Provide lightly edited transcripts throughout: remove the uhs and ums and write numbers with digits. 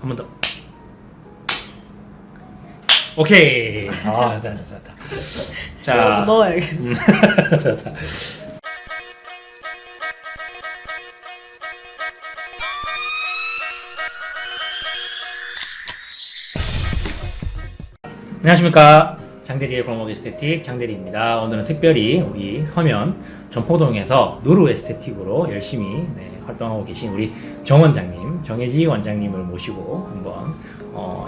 한 번 더. 오케이. 아, 됐다. 자, 넣어야겠어. 됐다. 안녕하십니까. 장대리의 골목 에스테틱 장대리입니다. 오늘은 특별히 우리 서면 전포동에서 누루 에스테틱으로 열심히 활동하고 계신 우리 정 원장님, 정혜지 원장님을 모시고 한번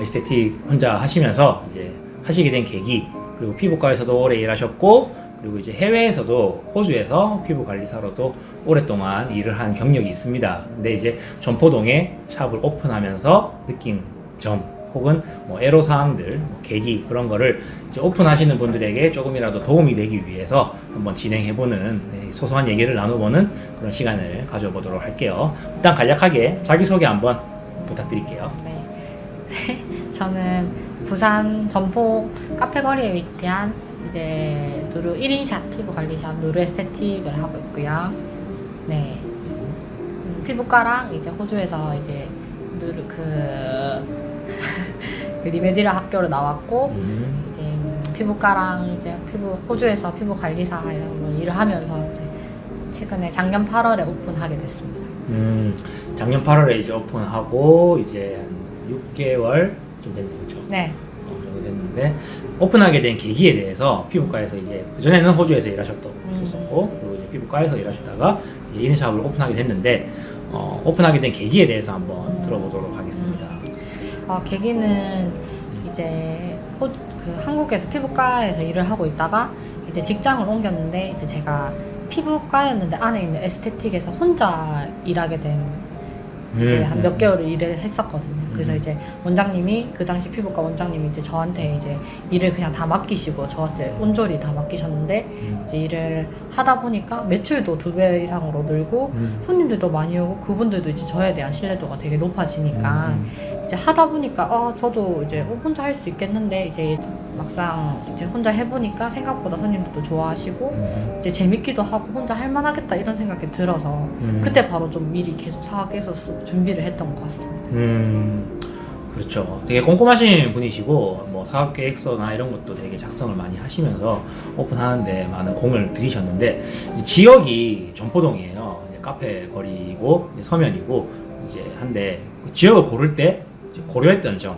에스테틱 혼자 하시면서 이제 하시게 된 계기, 그리고 피부과에서도 오래 일하셨고, 그리고 이제 해외에서도 호주에서 피부관리사로도 오랫동안 일을 한 경력이 있습니다. 근데 이제 전포동에 샵을 오픈하면서 느낀 점, 혹은 뭐 애로사항들, 계기, 그런 거를 이제 오픈하시는 분들에게 조금이라도 도움이 되기 위해서 한번 진행해보는 소소한 얘기를 나눠보는 그런 시간을 가져보도록 할게요. 일단 간략하게 자기소개 한번 부탁드릴게요. 네. 저는 부산 전포 카페거리에 위치한 이제 누루 1인샵 피부관리샵 누루 에스테틱을 하고 있고요. 네. 피부과랑 이제 호주에서 이제 누루 그 리메디라 학교로 나왔고, 이제 피부과랑 이제 호주에서 피부 관리사 이런 일을 하면서 이제 최근에 작년 8월에 오픈하게 됐습니다. 작년 8월에 이제 오픈하고 이제 한 6개월 좀 됐네요, 그렇죠? 네. 정도 됐는데, 오픈하게 된 계기에 대해서 피부과에서 이제 그전에는 호주에서 일하셨었고, 그리고 이제 피부과에서 일하셨다가 이제 1인샵을 오픈하게 됐는데, 오픈하게 된 계기에 대해서 한번 들어보도록 하겠습니다. 계기는 이제 한국에서 피부과에서 일을 하고 있다가 이제 직장을 옮겼는데, 이제 제가 피부과였는데 안에 있는 에스테틱에서 혼자 일하게 된 이제 한 몇 개월을 일을 했었거든요. 그래서 이제 원장님이, 그 당시 피부과 원장님이 이제 저한테 이제 일을 그냥 다 맡기시고 저한테 온전히 다 맡기셨는데, 이제 일을 하다 보니까 매출도 2배 이상으로 늘고 손님들도 많이 오고 그분들도 이제 저에 대한 신뢰도가 되게 높아지니까 이제 하다 보니까 저도 이제 혼자 할 수 있겠는데, 이제 막상 이제 혼자 해보니까 생각보다 손님들도 좋아하시고 이제 재밌기도 하고 혼자 할만하겠다 이런 생각이 들어서 그때 바로 좀 미리 계속 사업에서 준비를 했던 것 같습니다. 그렇죠. 되게 꼼꼼하신 분이시고, 뭐 사업 계획서나 이런 것도 되게 작성을 많이 하시면서 오픈하는데 많은 공을 들이셨는데, 지역이 전포동이에요. 이제 카페 거리고 이제 서면이고 이제 한데, 그 지역을 고를 때 이제 고려했던 점,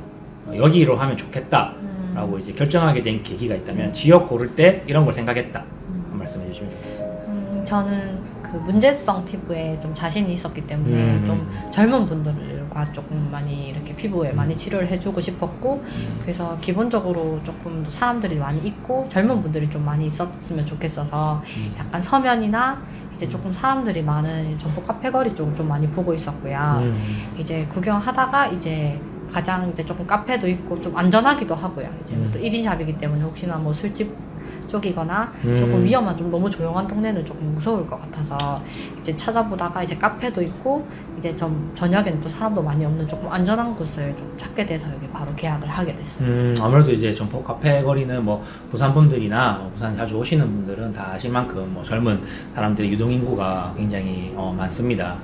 여기로 하면 좋겠다라고 이제 결정하게 된 계기가 있다면, 지역 고를 때 이런 걸 생각했다, 한 말씀 해주시면 좋겠습니다. 저는 그 문제성 피부에 좀 자신이 있었기 때문에 좀 젊은 분들과 조금 많이 이렇게 피부에 많이 치료를 해주고 싶었고, 그래서 기본적으로 조금 더 사람들이 많이 있고 젊은 분들이 좀 많이 있었으면 좋겠어서 약간 서면이나 이제 조금 사람들이 많은 전포 카페거리 쪽을 좀 많이 보고 있었고요. 이제 구경하다가 이제 가장 이제 조금 카페도 있고 좀 안전하기도 하고요. 이제 또 1인샵이기 때문에 혹시나 뭐 술집 쪽이거나 조금 위험한, 좀 너무 조용한 동네는 조금 무서울 것 같아서 이제 찾아보다가 이제 카페도 있고 이제 좀 저녁에는 또 사람도 많이 없는 조금 안전한 곳을 좀 찾게 돼서 여기 바로 계약을 하게 됐습니다. 아무래도 이제 전포 카페 거리는 뭐 부산 분들이나 부산 자주 오시는 분들은 다 아실 만큼 뭐 젊은 사람들의 유동 인구가 굉장히 많습니다.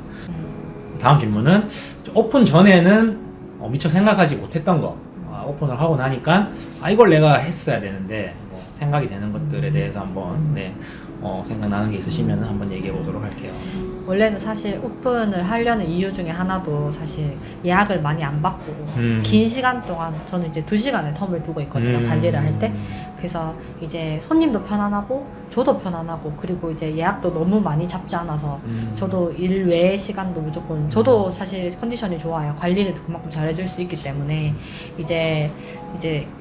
다음 질문은, 오픈 전에는 미처 생각하지 못했던 거, 오픈을 하고 나니까 이걸 내가 했어야 되는데 생각이 되는 것들에 대해서 한번 생각나는 게 있으시면 한번 얘기해 보도록 할게요. 원래는 사실 오픈을 하려는 이유 중에 하나도 사실 예약을 많이 안 받고 긴 시간 동안, 저는 이제 2시간의 텀을 두고 있거든요, 관리를 할 때. 그래서 이제 손님도 편안하고 저도 편안하고, 그리고 이제 예약도 너무 많이 잡지 않아서 저도 일 외의 시간도 무조건, 저도 사실 컨디션이 좋아요. 관리를 그만큼 잘해줄 수 있기 때문에 이제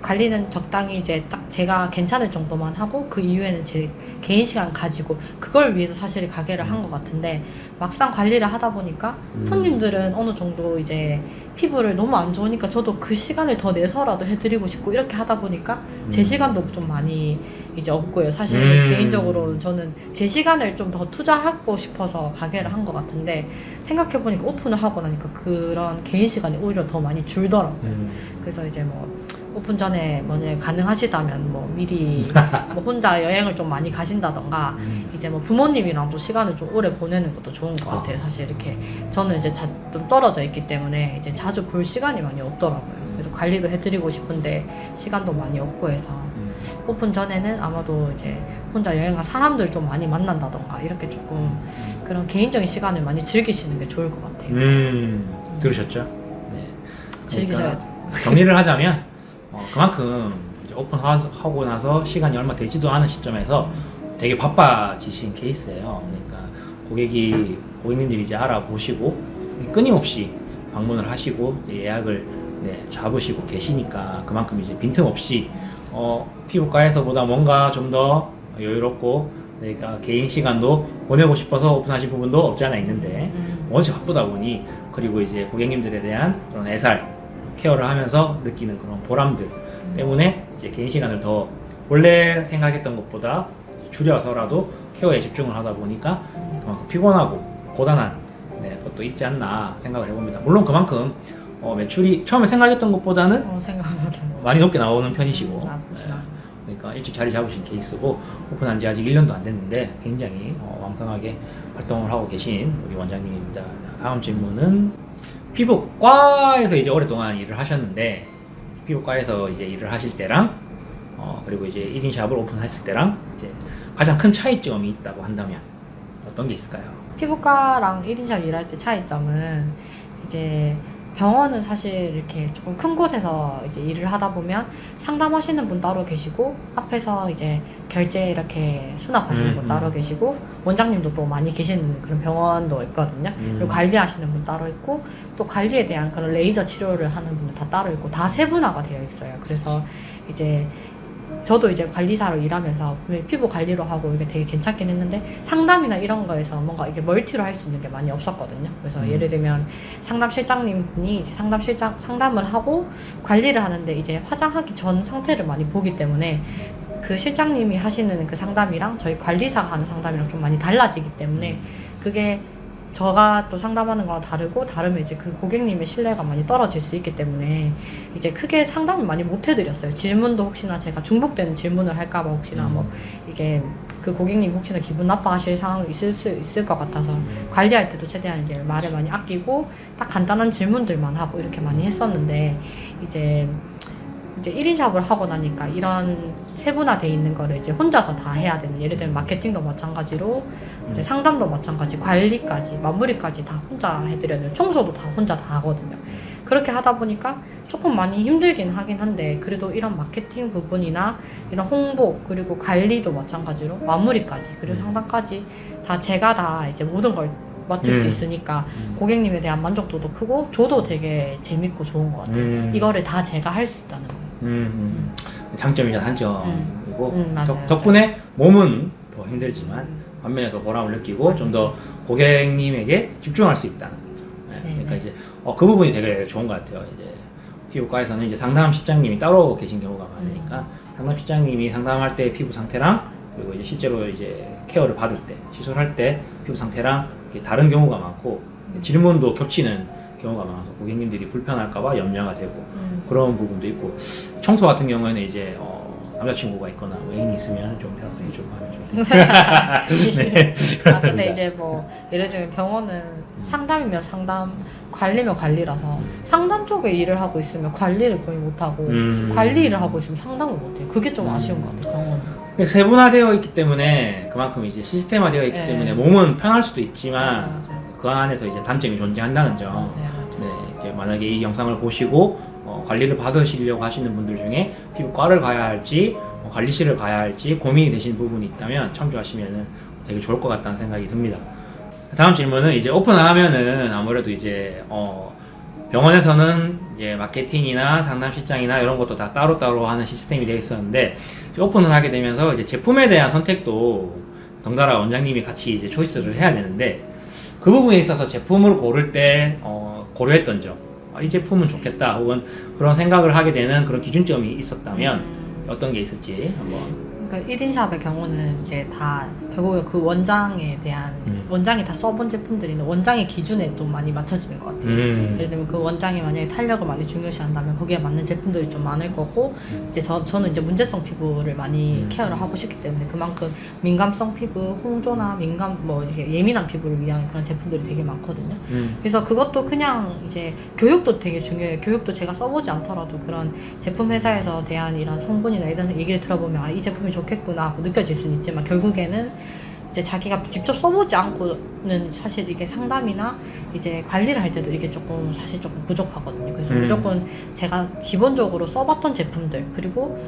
관리는 적당히 이제 딱 제가 괜찮을 정도만 하고, 그 이후에는 제 개인 시간 가지고 그걸 위해서 사실 가게를 한 것 같은데, 막상 관리를 하다 보니까 손님들은 어느 정도 이제 피부를 너무 안 좋으니까 저도 그 시간을 더 내서라도 해드리고 싶고, 이렇게 하다 보니까 제 시간도 좀 많이 이제 없고요. 사실 개인적으로 저는 제 시간을 좀 더 투자하고 싶어서 가게를 한 것 같은데, 생각해보니까 오픈을 하고 나니까 그런 개인 시간이 오히려 더 많이 줄더라고요. 그래서 이제 뭐 오픈 전에 만약에 가능하시다면 뭐 미리 뭐 혼자 여행을 좀 많이 가신다던가 이제 뭐 부모님이랑도 시간을 좀 오래 보내는 것도 좋은 것 같아요. 사실 이렇게 저는 이제 좀 떨어져 있기 때문에 이제 자주 볼 시간이 많이 없더라고요. 그래서 관리도 해드리고 싶은데 시간도 많이 없고 해서 오픈 전에는 아마도 이제 혼자 여행 간 사람들 좀 많이 만난다던가 이렇게 조금 그런 개인적인 시간을 많이 즐기시는 게 좋을 것 같아요. 들으셨죠? 네. 즐기셔야 돼요. 정리를 하자면 그만큼 이제 오픈하고 나서 시간이 얼마 되지도 않은 시점에서 되게 바빠지신 케이스예요. 그러니까 고객님들이 이제 알아보시고 끊임없이 방문을 하시고 이제 예약을 잡으시고 계시니까 그만큼 이제 빈틈없이 피부과에서보다 뭔가 좀 더 여유롭고 그러니까 개인 시간도 보내고 싶어서 오픈하신 부분도 없지 않아 있는데 워낙 바쁘다 보니 그리고 이제 고객님들에 대한 그런 애살 케어를 하면서 느끼는 그런 보람들 때문에 이제 개인 시간을 더 원래 생각했던 것보다 줄여서라도 케어에 집중을 하다 보니까 그만큼 피곤하고 고단한 것도 있지 않나 생각을 해봅니다. 물론 그만큼 매출이 처음에 생각했던 것보다는 생각보다 많이 높게 나오는 편이시고 나쁘시나. 그러니까 일찍 자리 잡으신 케이스고 오픈한 지 아직 1년도 안 됐는데 굉장히 왕성하게 활동을 하고 계신 우리 원장님입니다. 다음 질문은 피부과에서 이제 오랫동안 일을 하셨는데 피부과에서 이제 일을 하실 때랑 그리고 이제 1인 샵을 오픈했을 때랑 이제 가장 큰 차이점이 있다고 한다면 어떤 게 있을까요? 피부과랑 1인샵 일할 때 차이점은 이제 병원은 사실 이렇게 조금 큰 곳에서 이제 일을 하다 보면 상담하시는 분 따로 계시고 앞에서 이제 결제 이렇게 수납하시는 분 따로 계시고 원장님도 또 많이 계시는 그런 병원도 있거든요. 그리고 관리하시는 분 따로 있고 또 관리에 대한 그런 레이저 치료를 하는 분들 다 따로 있고 다 세분화가 되어 있어요. 그래서 이제 저도 이제 관리사로 일하면서 피부 관리로 하고 이게 되게 괜찮긴 했는데 상담이나 이런 거에서 뭔가 이게 멀티로 할 수 있는 게 많이 없었거든요. 그래서 예를 들면 상담 실장님 분이 이제 상담을 하고 관리를 하는데 이제 화장하기 전 상태를 많이 보기 때문에 그 실장님이 하시는 그 상담이랑 저희 관리사가 하는 상담이랑 좀 많이 달라지기 때문에 그게 저가 또 상담하는 거랑 다르면 이제 그 고객님의 신뢰가 많이 떨어질 수 있기 때문에 이제 크게 상담을 많이 못 해드렸어요. 질문도 혹시나 제가 중복되는 질문을 할까봐 혹시나 뭐 이게 그 고객님 혹시나 기분 나빠하실 상황이 있을 수 있을 것 같아서 관리할 때도 최대한 이제 말을 많이 아끼고 딱 간단한 질문들만 하고 이렇게 많이 했었는데 이제 1인 샵을 하고 나니까 이런 세분화돼 있는 거를 이제 혼자서 다 해야 되는, 예를 들면 마케팅도 마찬가지로 이제 상담도 마찬가지, 관리까지 마무리까지 다 혼자 해드려야 돼요. 청소도 다 혼자 다 하거든요. 그렇게 하다 보니까 조금 많이 힘들긴 하긴 한데 그래도 이런 마케팅 부분이나 이런 홍보 그리고 관리도 마찬가지로 마무리까지 그리고 상담까지 다 제가 다 이제 모든 걸 맡을 수 있으니까 고객님에 대한 만족도도 크고 저도 되게 재밌고 좋은 것 같아요. 이거를 다 제가 할 수 있다는 거. 장점이자 단점이고 맞아요, 덕분에 몸은 더 힘들지만 반면에 더 보람을 느끼고 좀 더 고객님에게 집중할 수 있다. 그러니까 이제 그 부분이 되게 좋은 것 같아요. 이제 피부과에서는 이제 상담 실장님이 따로 계신 경우가 많으니까 상담 실장님이 상담할 때 피부 상태랑 그리고 이제 실제로 이제 케어를 받을 때 시술할 때 피부 상태랑 다른 경우가 많고 질문도 겹치는 경우가 많아서 고객님들이 불편할까봐 염려가 되고 그런 부분도 있고 청소 같은 경우에는 이제 남자친구가 있거나 애인이 있으면 좀 대화성이 좀 하면 좋습니다. 네. 근데 이제 뭐 예를 들면 병원은 상담이면 상담, 관리면 관리라서 상담 쪽에 일을 하고 있으면 관리를 거의 못하고 관리 일을 하고 있으면 상담을 못해요. 그게 좀 아쉬운 것 같아요, 병원은. 세분화되어 있기 때문에 그만큼 이제 시스템화되어 있기 때문에 몸은 편할 수도 있지만 맞아요. 그 안에서 이제 단점이 존재한다는 점. 이제 만약에 이 영상을 보시고 관리를 받으시려고 하시는 분들 중에 피부과를 가야 할지 관리실을 가야 할지 고민이 되시는 부분이 있다면 참조하시면 되게 좋을 것 같다는 생각이 듭니다. 다음 질문은 이제 오픈하면은 아무래도 이제 병원에서는 이제 마케팅이나 상담실장이나 이런 것도 다 따로따로 하는 시스템이 되어 있었는데 오픈을 하게 되면서 이제 제품에 대한 선택도 덩달아 원장님이 같이 이제 초이스를 해야 되는데 그 부분에 있어서 제품을 고를 때 고려했던 점, 이 제품은 좋겠다 혹은 그런 생각을 하게 되는 그런 기준점이 있었다면 어떤 게 있을지 한번. 그러니까 1인 샵의 경우는 이제 다 결국에 그 원장에 대한 원장이 다 써본 제품들이는 원장의 기준에 좀 많이 맞춰지는 것 같아요. 예를 들면 그 원장이 만약에 탄력을 많이 중요시한다면 거기에 맞는 제품들이 좀 많을 거고 이제 저는 이제 문제성 피부를 많이 케어를 하고 싶기 때문에 그만큼 민감성 피부, 홍조나 민감 뭐 이렇게 예민한 피부를 위한 그런 제품들이 되게 많거든요. 그래서 그것도 그냥 이제 교육도 되게 중요해요. 교육도 제가 써보지 않더라도 그런 제품 회사에서 대한 이런 성분이나 이런 얘기를 들어보면 아, 이 제품이 좋겠구나 하고 느껴질 수는 있지만 결국에는 이제 자기가 직접 써보지 않고는 사실 이게 상담이나 이제 관리를 할 때도 이게 조금 사실 조금 부족하거든요. 그래서 무조건 제가 기본적으로 써봤던 제품들 그리고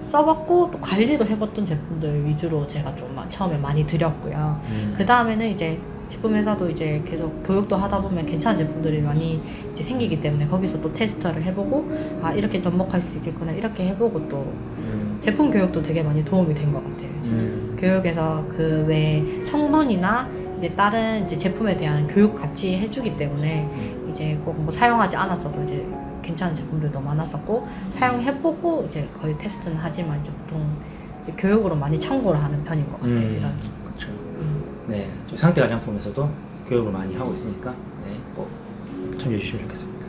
써봤고 또 관리도 해봤던 제품들 위주로 제가 좀 처음에 많이 드렸고요. 그 다음에는 이제 제품 회사도 이제 계속 교육도 하다 보면 괜찮은 제품들이 많이 이제 생기기 때문에 거기서 또 테스트를 해보고 아 이렇게 접목할 수 있겠구나 이렇게 해보고 또 제품 교육도 되게 많이 도움이 된 것 같아요. 교육에서 그 외 성분이나 이제 다른 이제 제품에 대한 교육 같이 해주기 때문에 이제 꼭 뭐 사용하지 않았어도 이제 괜찮은 제품들도 많았었고 사용해보고 이제 거의 테스트는 하지만 이제 보통 이제 교육으로 많이 참고를 하는 편인 것 같아요. 이런. 그렇죠. 네, 저희 상태 화장품에서도 교육을 많이 하고 있으니까 네, 꼭 참여해 주시면 좋겠습니다.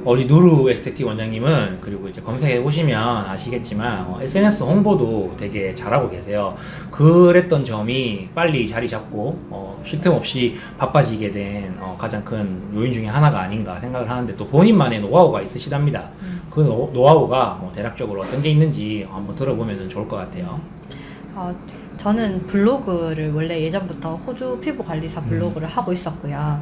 우리 누루 에스테틱 원장님은 그리고 이제 검색해 보시면 아시겠지만 SNS 홍보도 되게 잘하고 계세요. 그랬던 점이 빨리 자리 잡고 쉴 틈 없이 바빠지게 된 가장 큰 요인 중에 하나가 아닌가 생각을 하는데 또 본인만의 노하우가 있으시답니다. 그 노하우가 대략적으로 어떤 게 있는지 한번 들어보면 좋을 것 같아요. 저는 블로그를 원래 예전부터 호주 피부관리사 블로그를 하고 있었고요.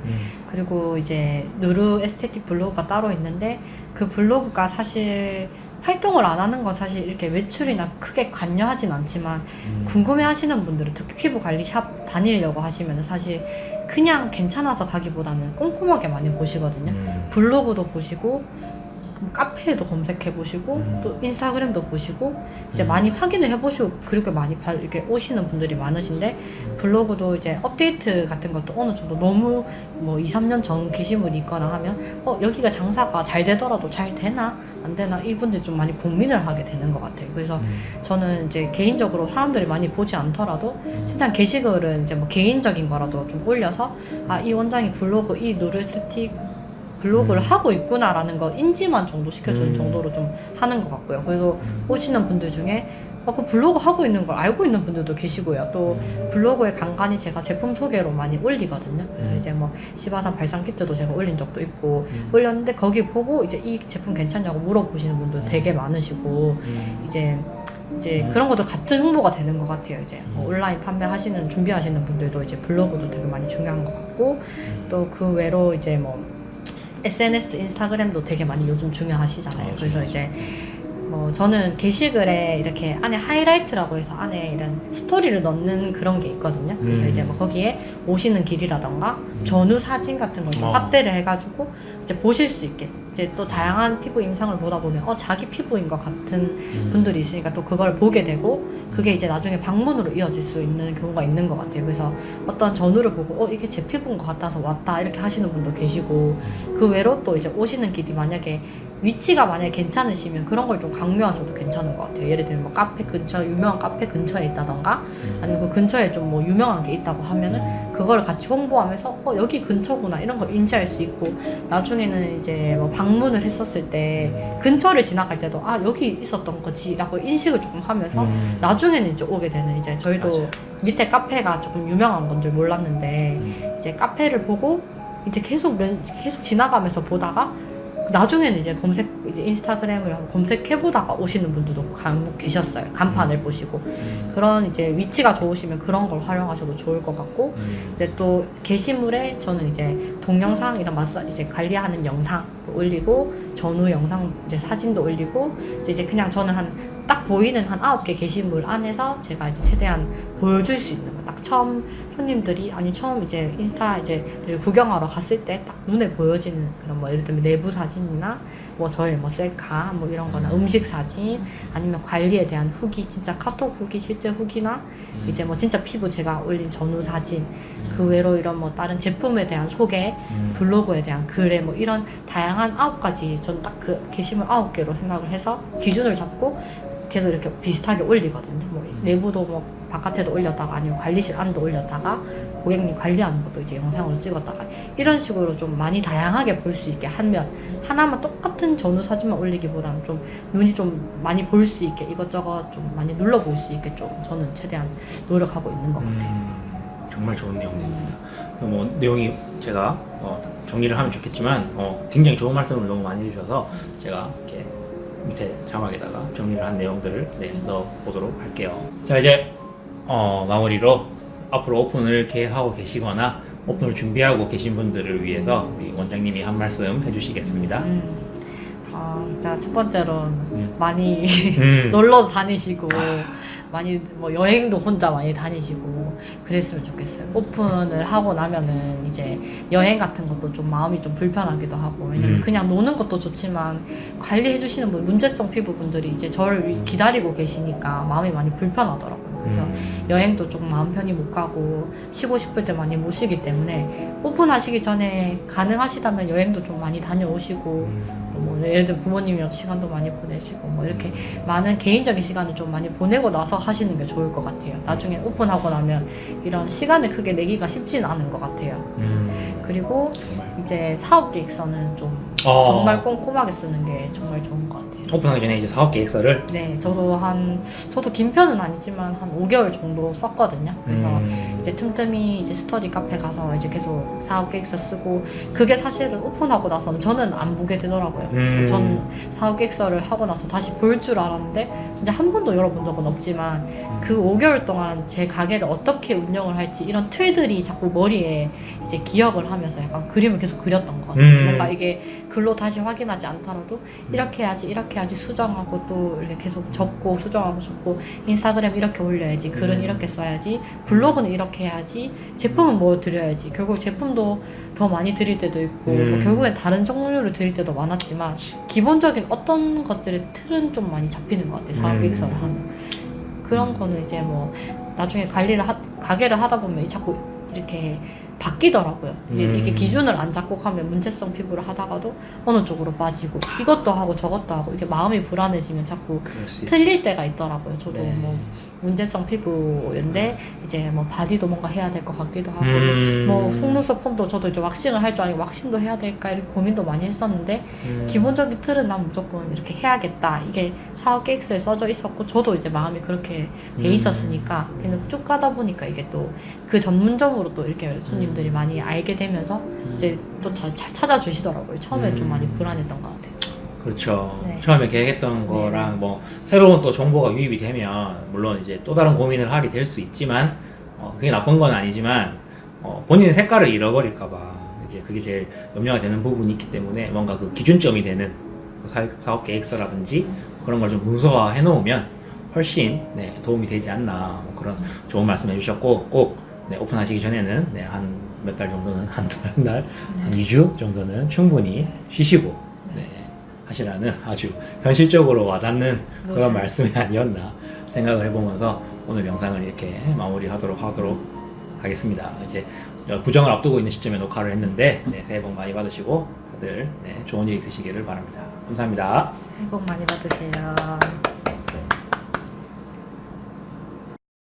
그리고 이제 누루 에스테틱 블로그가 따로 있는데 그 블로그가 사실 활동을 안 하는 건 사실 이렇게 매출이나 크게 관여하진 않지만 궁금해 하시는 분들은 특히 피부관리샵 다니려고 하시면 사실 그냥 괜찮아서 가기보다는 꼼꼼하게 많이 보시거든요. 블로그도 보시고 카페에도 검색해 보시고 또 인스타그램도 보시고 이제 많이 확인을 해 보시고 그렇게 많이 이렇게 오시는 분들이 많으신데 블로그도 이제 업데이트 같은 것도 어느 정도 너무 뭐 2, 3년 전 게시물이 있거나 하면 여기가 장사가 잘 되더라도 잘 되나 안 되나 이분들이 좀 많이 고민을 하게 되는 것 같아요. 그래서 저는 이제 개인적으로 사람들이 많이 보지 않더라도 최대한 게시글은 이제 뭐 개인적인 거라도 좀 올려서 아, 이 원장이 블로그 이 누르스틱 블로그를 하고 있구나라는 거 인지만 정도 시켜주는 정도로 좀 하는 것 같고요. 그래서 오시는 분들 중에 그 블로그 하고 있는 걸 알고 있는 분들도 계시고요. 또 블로그에 간간히 제가 제품 소개로 많이 올리거든요. 그래서 이제 뭐 시바산 발상 키트도 제가 올린 적도 있고 올렸는데 거기 보고 이제 이 제품 괜찮냐고 물어보시는 분들 되게 많으시고 이제 그런 것도 같은 홍보가 되는 것 같아요. 이제 온라인 판매하시는 준비하시는 분들도 이제 블로그도 되게 많이 중요한 것 같고 또 그 외로 이제 뭐 SNS, 인스타그램도 되게 많이 요즘 중요하시잖아요. 그래서 이제 뭐 저는 게시글에 이렇게 안에 하이라이트라고 해서 안에 이런 스토리를 넣는 그런 게 있거든요. 그래서 이제 뭐 거기에 오시는 길이라던가 전후 사진 같은 걸 좀 확대를 해가지고 이제 보실 수 있게 이제 또 다양한 피부 임상을 보다 보면 자기 피부인 것 같은 분들이 있으니까 또 그걸 보게 되고 그게 이제 나중에 방문으로 이어질 수 있는 경우가 있는 것 같아요. 그래서 어떤 전후를 보고 이게 제 피부인 것 같아서 왔다 이렇게 하시는 분도 계시고 그 외로 또 이제 오시는 길이 만약에 위치가 만약에 괜찮으시면 그런 걸 좀 강요하셔도 괜찮은 것 같아요. 예를 들면 뭐 카페 근처 유명한 카페 근처에 있다던가 아니면 그 근처에 좀 뭐 유명한 게 있다고 하면은 그걸 같이 홍보하면서 여기 근처구나 이런 걸 인지할 수 있고 나중에는 이제 뭐 방문을 했었을 때 근처를 지나갈 때도 여기 있었던 거지라고 인식을 조금 하면서 나중에는 이제 오게 되는 이제 저희도 맞아요. 밑에 카페가 조금 유명한 건 줄 몰랐는데 이제 카페를 보고 이제 계속 지나가면서 보다가 나중에는 이제 이제 인스타그램을 검색해보다가 오시는 분들도 간혹 계셨어요. 간판을 보시고. 그런 이제 위치가 좋으시면 그런 걸 활용하셔도 좋을 것 같고, 이제 또 게시물에 저는 이제 동영상 이런 이제 관리하는 영상 올리고, 전후 영상 이제 사진도 올리고, 이제 그냥 저는 딱 보이는 한 9개 게시물 안에서 제가 이제 최대한 보여줄 수 있는 거. 딱 처음 손님들이, 처음 이제 인스타 이제 구경하러 갔을 때 딱 눈에 보여지는 그런 뭐 예를 들면 내부 사진이나 뭐 저의 뭐 셀카 뭐 이런 거나 음식 사진 아니면 관리에 대한 후기, 진짜 카톡 후기, 실제 후기나 이제 뭐 진짜 피부 제가 올린 전후 사진 그 외로 이런 뭐 다른 제품에 대한 소개, 블로그에 대한 글에 뭐 이런 다양한 9가지 전 딱 그 게시물 9개로 생각을 해서 기준을 잡고 계속 이렇게 비슷하게 올리거든요. 뭐 내부도 뭐 바깥에도 올렸다가 아니면 관리실 안도 올렸다가 고객님 관리하는 것도 이제 영상으로 찍었다가 이런 식으로 좀 많이 다양하게 볼 수 있게 한 면 하나만 똑같은 전후 사진만 올리기보다는 좀 눈이 좀 많이 볼 수 있게 이것저것 좀 많이 눌러볼 수 있게 좀 저는 최대한 노력하고 있는 것 같아요. 정말 좋은 내용입니다. 뭐 내용이 제가 정리를 하면 좋겠지만 굉장히 좋은 말씀을 너무 많이 해주셔서 제가 이렇게 밑에 자막에다가 정리를 한 내용들을 넣어보도록 할게요. 자, 이제 마무리로 앞으로 오픈을 계획하고 계시거나 오픈을 준비하고 계신 분들을 위해서 우리 원장님이 한 말씀 해주시겠습니다. 자, 첫 번째로는 많이 놀러 다니시고 많이 뭐 여행도 혼자 많이 다니시고 그랬으면 좋겠어요. 오픈을 하고 나면은 이제 여행 같은 것도 좀 마음이 좀 불편하기도 하고 왜냐면 그냥 노는 것도 좋지만 관리해 주시는 분 문제성 피부분들이 이제 저를 기다리고 계시니까 마음이 많이 불편하더라고요. 그래서 여행도 좀 마음 편히 못 가고 쉬고 싶을 때 많이 못 쉬기 때문에 오픈하시기 전에 가능하시다면 여행도 좀 많이 다녀오시고 뭐 예를 들어 부모님이랑 시간도 많이 보내시고 뭐 이렇게 많은 개인적인 시간을 좀 많이 보내고 나서 하시는 게 좋을 것 같아요. 나중에 오픈하고 나면 이런 시간을 크게 내기가 쉽진 않은 것 같아요. 그리고 이제 사업 계획서는 좀 정말 꼼꼼하게 쓰는 게 정말 좋은 것 같아요. 오픈하기 전에 이제 사업 계획서를 네, 저도 긴 편은 아니지만 한 5개월 정도 썼거든요. 그래서 이제 틈틈이 이제 스터디 카페 가서 이제 계속 사업 계획서 쓰고 그게 사실은 오픈하고 나서는 저는 안 보게 되더라고요. 전 사업 계획서를 하고 나서 다시 볼 줄 알았는데 진짜 한 번도 열어본 적은 없지만 그 5개월 동안 제 가게를 어떻게 운영을 할지 이런 틀들이 자꾸 머리에 이제 기억을 하면서 약간 그림을 계속 그렸던 것 같아요. 뭔가 이게 글로 다시 확인하지 않더라도 이렇게 해야지 수정하고 또 이렇게 계속 적고 수정하고 적고 인스타그램 이렇게 올려야지 글은 이렇게 써야지 블로그는 이렇게 해야지 제품은 뭐 드려야지 결국 제품도 더 많이 드릴 때도 있고 뭐 결국엔 다른 종류를 드릴 때도 많았지만 기본적인 어떤 것들의 틀은 좀 많이 잡히는 것 같아요. 사업 계획서를 하면 그런 거는 이제 뭐 나중에 가게를 하다 보면 자꾸 이렇게 바뀌더라고요. 이게 기준을 안 잡고 가면 문제성 피부를 하다가도 어느 쪽으로 빠지고 이것도 하고 저것도 하고 이게 마음이 불안해지면 자꾸 틀릴 때가 있더라고요. 저도 네. 뭐 문제성 피부인데 이제 뭐 바디도 뭔가 해야 될 것 같기도 하고 뭐 속눈썹 펌도 저도 이제 왁싱을 할 줄 알고 왁싱도 해야 될까 이렇게 고민도 많이 했었는데 기본적인 틀은 난 무조건 이렇게 해야겠다 이게 사업 계획서에 써져 있었고 저도 이제 마음이 그렇게 돼 있었으니까 그냥 쭉 가다 보니까 이게 또 그 전문점으로 또 이렇게 손님들이 많이 알게 되면서 이제 또 잘 찾아주시더라고요. 처음에 좀 많이 불안했던 것 같아요. 그렇죠. 네. 처음에 계획했던 거랑 뭐 새로운 또 정보가 유입이 되면 물론 이제 또 다른 고민을 하게 될 수 있지만 그게 나쁜 건 아니지만 본인의 색깔을 잃어버릴까봐 이제 그게 제일 염려가 되는 부분이 있기 때문에 뭔가 그 기준점이 되는 사업 계획서라든지 그런 걸 좀 문서화 해놓으면 훨씬 도움이 되지 않나 뭐 그런 좋은 말씀 해주셨고 꼭 오픈하시기 전에는 한 몇 달 정도는 한 2주 정도는 충분히 쉬시고 하시라는 아주 현실적으로 와닿는 그런 말씀이 아니었나 생각을 해보면서 오늘 영상을 이렇게 마무리하도록 하겠습니다. 이제 구정을 앞두고 있는 시점에 녹화를 했는데 새해 복 많이 받으시고 다들 좋은 일 있으시기를 바랍니다. 감사합니다. 새해 복 많이 받으세요.